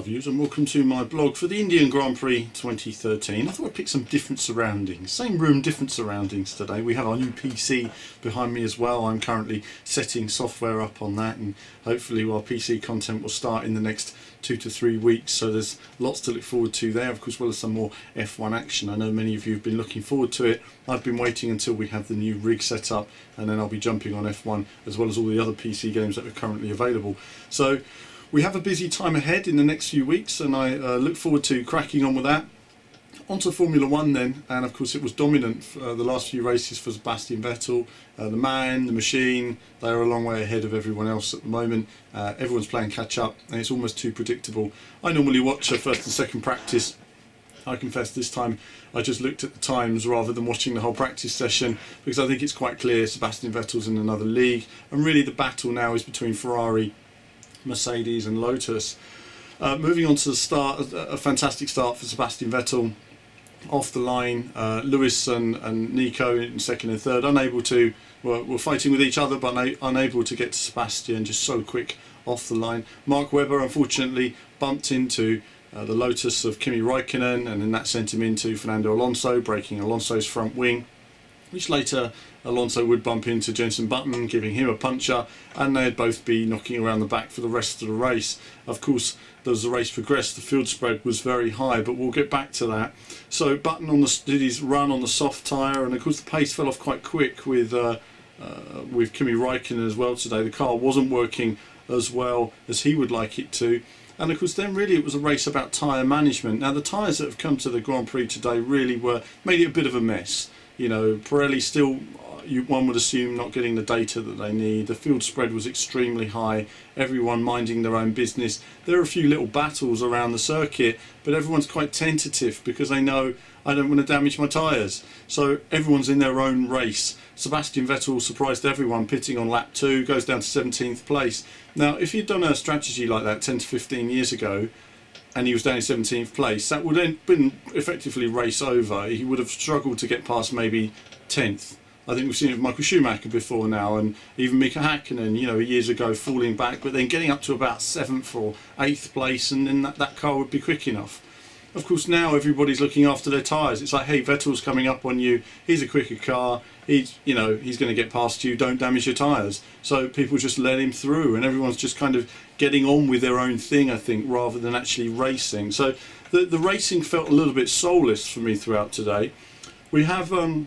viewers, and welcome to my blog for the Indian Grand Prix 2013. I thought I'd pick some different surroundings. Same room, different surroundings today. We have our new PC behind me as well. I'm currently setting software up on that, and hopefully our PC content will start in the next 2 to 3 weeks, so there's lots to look forward to there, of course, as well as some more F1 action. I know many of you have been looking forward to it. I've been waiting until we have the new rig set up, and then I'll be jumping on F1 as well as all the other PC games that are currently available. So we have a busy time ahead in the next few weeks, and I look forward to cracking on with that. On to Formula 1 then, and of course it was dominant for the last few races for Sebastian Vettel. The man, the machine, they are a long way ahead of everyone else at the moment. Everyone's playing catch up, and it's almost too predictable. I normally watch a first and second practice. I confess this time I just looked at the times rather than watching the whole practice session, because I think it's quite clear Sebastian Vettel's in another league, and really the battle now is between Ferrari, Mercedes and Lotus. Moving on to the start, a fantastic start for Sebastian Vettel. Off the line, Lewis and Nico in second and third, were fighting with each other but unable to get to Sebastian, just so quick off the line. Mark Webber unfortunately bumped into the Lotus of Kimi Raikkonen, and then that sent him into Fernando Alonso, breaking Alonso's front wing, which later Alonso would bump into Jenson Button, giving him a puncher, and they'd both be knocking around the back for the rest of the race. Of course, as the race progressed, the field spread was very high, but we'll get back to that. So Button did his run on the soft tyre, and of course the pace fell off quite quick with Kimi Raikkonen as well today. The car wasn't working as well as he would like it to. And of course then really it was a race about tyre management. Now the tyres that have come to the Grand Prix today really made it a bit of a mess. You know, Pirelli still, one would assume, not getting the data that they need. The field spread was extremely high, everyone minding their own business. There are a few little battles around the circuit, but everyone's quite tentative because they know, I don't want to damage my tyres. So everyone's in their own race. Sebastian Vettel surprised everyone, pitting on lap 2, goes down to 17th place. Now, if you'd done a strategy like that 10 to 15 years ago, and he was down in 17th place, that would then been effectively race over. He would have struggled to get past maybe 10th. I think we've seen it with Michael Schumacher before now, and even Mika Hakkinen, you know, years ago, falling back, but then getting up to about 7th or 8th place, and then that car would be quick enough. Of course, now everybody's looking after their tyres. It's like, hey, Vettel's coming up on you. He's a quicker car. He's going to get past you. Don't damage your tyres. So people just let him through, and everyone's just kind of getting on with their own thing, I think, rather than actually racing. So the racing felt a little bit soulless for me throughout today. We have a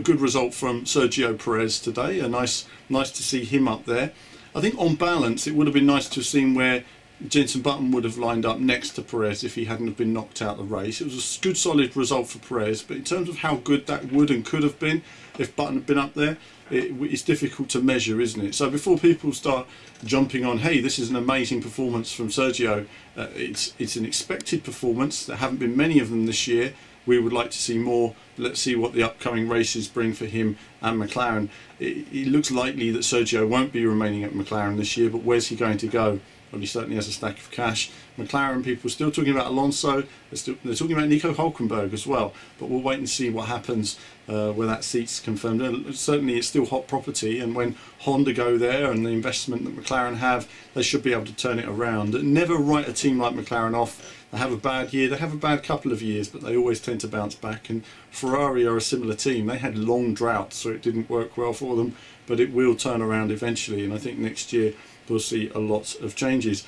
good result from Sergio Perez today. Nice to see him up there. I think on balance, it would have been nice to have seen where Jenson Button would have lined up next to Perez if he hadn't have been knocked out of the race. It was a good solid result for Perez, but in terms of how good that would and could have been if Button had been up there, it's difficult to measure, isn't it? So before people start jumping on, hey, this is an amazing performance from Sergio, it's an expected performance. There haven't been many of them this year. We would like to see more. Let's see what the upcoming races bring for him and McLaren. It looks likely that Sergio won't be remaining at McLaren this year, but where's he going to go? Well, he certainly has a stack of cash. McLaren people are still talking about Alonso. They're talking about Nico Hülkenberg as well. But we'll wait and see what happens when that seat's confirmed. And certainly it's still hot property, and when Honda go there and the investment that McLaren have, they should be able to turn it around. Never write a team like McLaren off. They have a bad year, they have a bad couple of years, but they always tend to bounce back. And Ferrari are a similar team. They had long droughts, so it didn't work well for them, but it will turn around eventually, and I think next year we'll see a lot of changes.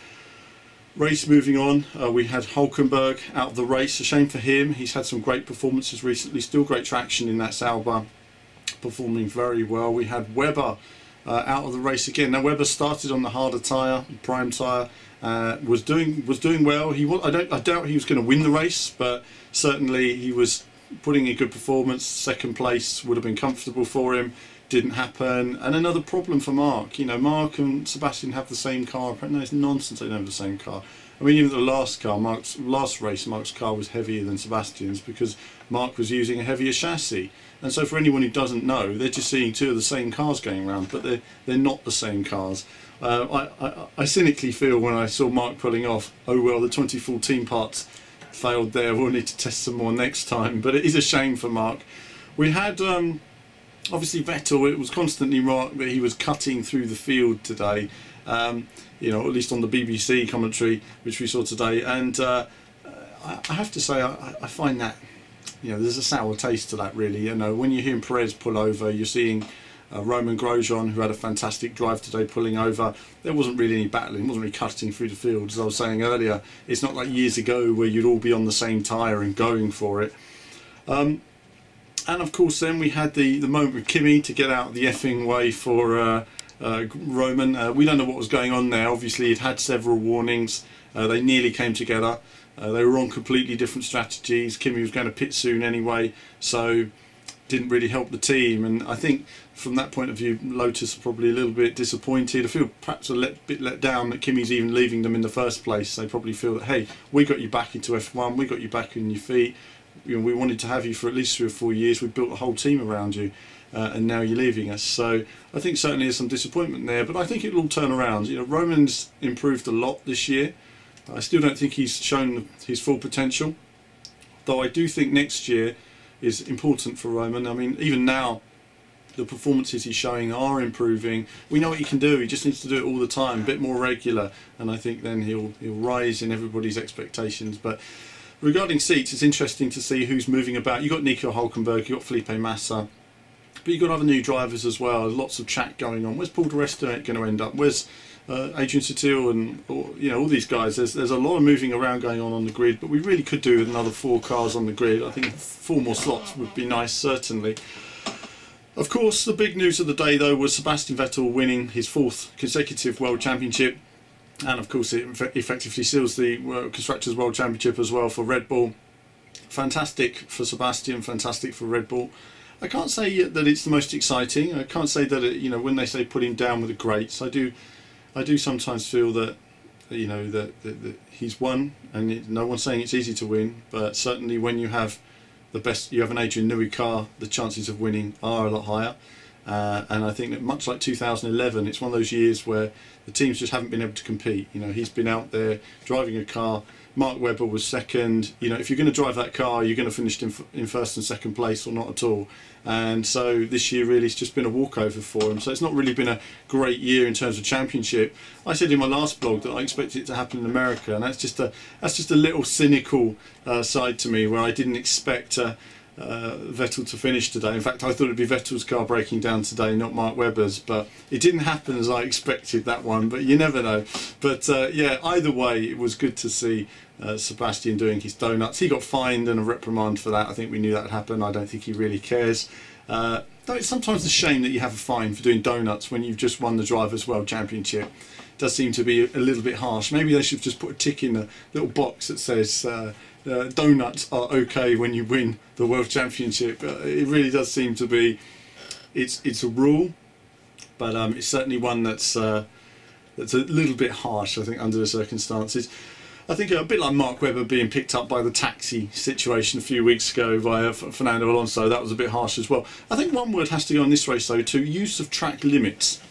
Race moving on, we had Hülkenberg out of the race. A shame for him. He's had some great performances recently, still great traction in that Sauber, performing very well. We had Webber out of the race again. Now Webber started on the harder tyre, prime tyre, was doing well. I doubt he was going to win the race, but certainly he was putting in a good performance. Second place would have been comfortable for him. Didn't happen. And another problem for Mark. You know, Mark and Sebastian have the same car. No, it's nonsense they don't have the same car. I mean, even the last race, Mark's car was heavier than Sebastian's because Mark was using a heavier chassis. And so for anyone who doesn't know, they're just seeing two of the same cars going around, but they're not the same cars. I cynically feel when I saw Mark pulling off, oh well, the 2014 parts failed there. We'll need to test some more next time. But it is a shame for Mark. We had obviously Vettel. It was constantly right, but he was cutting through the field today. you know, at least on the BBC commentary which we saw today. And I have to say, I find that, you know, there's a sour taste to that, really. You know, when you're hearing Perez pull over, you're seeing Romain Grosjean, who had a fantastic drive today, pulling over. There wasn't really any battling, wasn't really cutting through the field. As I was saying earlier, it's not like years ago where you'd all be on the same tyre and going for it. And of course then we had the moment with Kimi to get out the effing way for Romain. We don't know what was going on there. Obviously he'd had several warnings. They nearly came together. They were on completely different strategies. Kimi was going to pit soon anyway, so didn't really help the team. And I think from that point of view, Lotus are probably a little bit disappointed. I feel perhaps a bit let down that Kimi's even leaving them in the first place. They probably feel that, hey, we got you back into F1, we got you back on your feet. You know, we wanted to have you for at least 3 or 4 years. We built a whole team around you, and now you're leaving us. So I think certainly there's some disappointment there, but I think it'll all turn around. You know, Roman's improved a lot this year. I still don't think he's shown his full potential, though I do think next year is important for Romain. I mean, even now, the performances he's showing are improving. We know what he can do. He just needs to do it all the time, a bit more regular, and I think then he'll rise in everybody's expectations. But regarding seats, it's interesting to see who's moving about. You've got Nico Hülkenberg, you've got Felipe Massa, but you've got other new drivers as well. Lots of chat going on. Where's Paul di Resta going to end up? Where's Adrian Sutil and you know, all these guys? There's a lot of moving around going on the grid, but we really could do with another 4 cars on the grid. I think 4 more slots would be nice, certainly. Of course, the big news of the day though was Sebastian Vettel winning his 4th consecutive World Championship, and of course it effectively seals the Constructors' World Championship as well for Red Bull. Fantastic for Sebastian, fantastic for Red Bull. I can't say that it's the most exciting. I can't say that you know, when they say put him down with the greats, I do sometimes feel that, you know, that he's won, and no one's saying it's easy to win, but certainly when you have the best, you have an Adrian Newey car, the chances of winning are a lot higher. And I think that much like 2011, it's one of those years where the teams just haven't been able to compete. You know, he's been out there driving a car. Mark Webber was second. You know, if you're going to drive that car, you're going to finish in 1st and 2nd place, or not at all. And so this year really it's just been a walkover for him. So it's not really been a great year in terms of championship. I said in my last blog that I expected it to happen in America, and that's just a little cynical side to me, where I didn't expect Vettel to finish today. In fact, I thought it'd be Vettel's car breaking down today, not Mark Webber's, but it didn't happen as I expected, that one, but you never know. But yeah, either way, it was good to see Sebastian doing his donuts. He got fined and a reprimand for that. I think we knew that would happen. I don't think he really cares. Though it's sometimes a shame that you have a fine for doing donuts when you've just won the Drivers' World Championship. It does seem to be a little bit harsh. Maybe they should just put a tick in a little box that says donuts are okay when you win the World Championship. It really does seem to be, it's a rule, but it's certainly one that's a little bit harsh, I think, under the circumstances. I think a bit like Mark Webber being picked up by the taxi situation a few weeks ago by Fernando Alonso. That was a bit harsh as well. I think one word has to go on this race though, to use of track limits.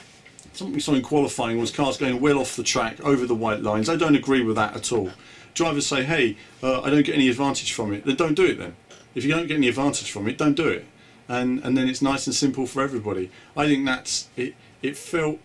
Something we saw in qualifying was cars going well off the track over the white lines. I don't agree with that at all. Drivers say, hey, I don't get any advantage from it. Then don't do it then. If you don't get any advantage from it, don't do it. And then it's nice and simple for everybody. I think that's it. It felt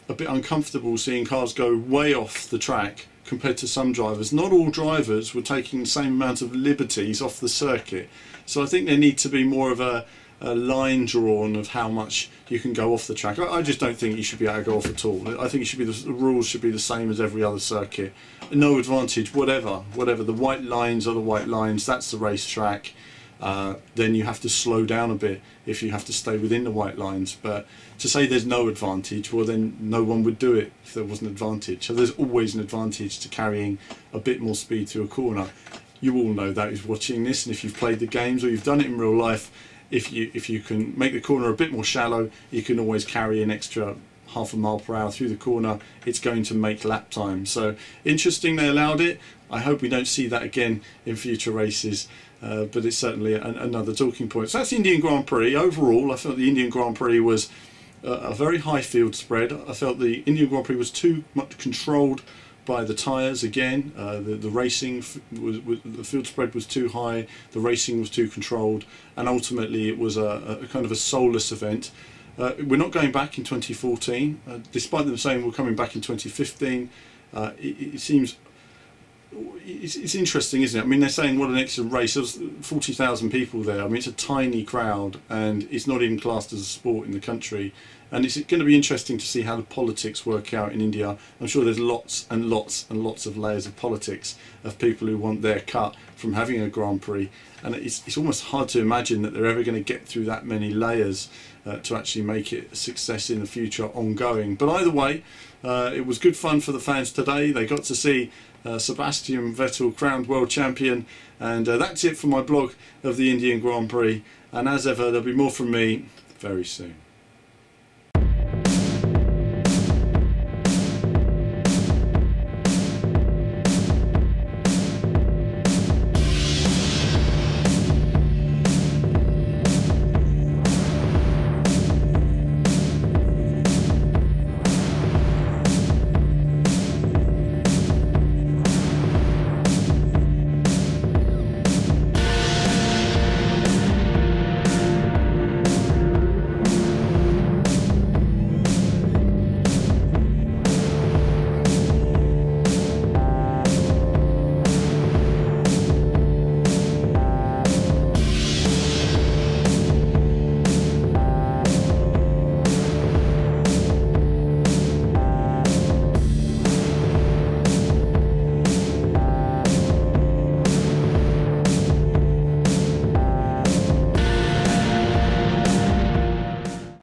a bit uncomfortable seeing cars go way off the track compared to some drivers. Not all drivers were taking the same amount of liberties off the circuit. So I think there needs to be more of a line drawn of how much you can go off the track. I just don't think you should be able to go off at all. I think it should be the rules should be the same as every other circuit. No advantage, whatever. The white lines are the white lines. That's the racetrack. Then you have to slow down a bit if you have to stay within the white lines. But to say there's no advantage, well then no one would do it if there was an advantage. So there's always an advantage to carrying a bit more speed through a corner. You all know that who's watching this, and if you've played the games or you've done it in real life, if you can make the corner a bit more shallow, you can always carry an extra half a mile per hour through the corner. It's going to make lap time. So interesting they allowed it. I hope we don't see that again in future races, but it's certainly another talking point. So that's the Indian Grand Prix. Overall, I felt the Indian Grand Prix was a very high field spread. I felt the Indian Grand Prix was too much controlled by the tyres again. The racing the field spread was too high, the racing was too controlled, and ultimately it was a kind of a soulless event. We're not going back in 2014, despite them saying we're coming back in 2015. It seems it's interesting, isn't it? I mean, they're saying what an excellent race. There's 40,000 people there. I mean, it's a tiny crowd, and it's not even classed as a sport in the country. And it's going to be interesting to see how the politics work out in India. I'm sure there's lots and lots and lots of layers of politics of people who want their cut from having a Grand Prix. And it's almost hard to imagine that they're ever going to get through that many layers to actually make it a success in the future ongoing. But either way, it was good fun for the fans today. They got to see Sebastian Vettel crowned world champion. And that's it for my blog of the Indian Grand Prix. And as ever, there'll be more from me very soon.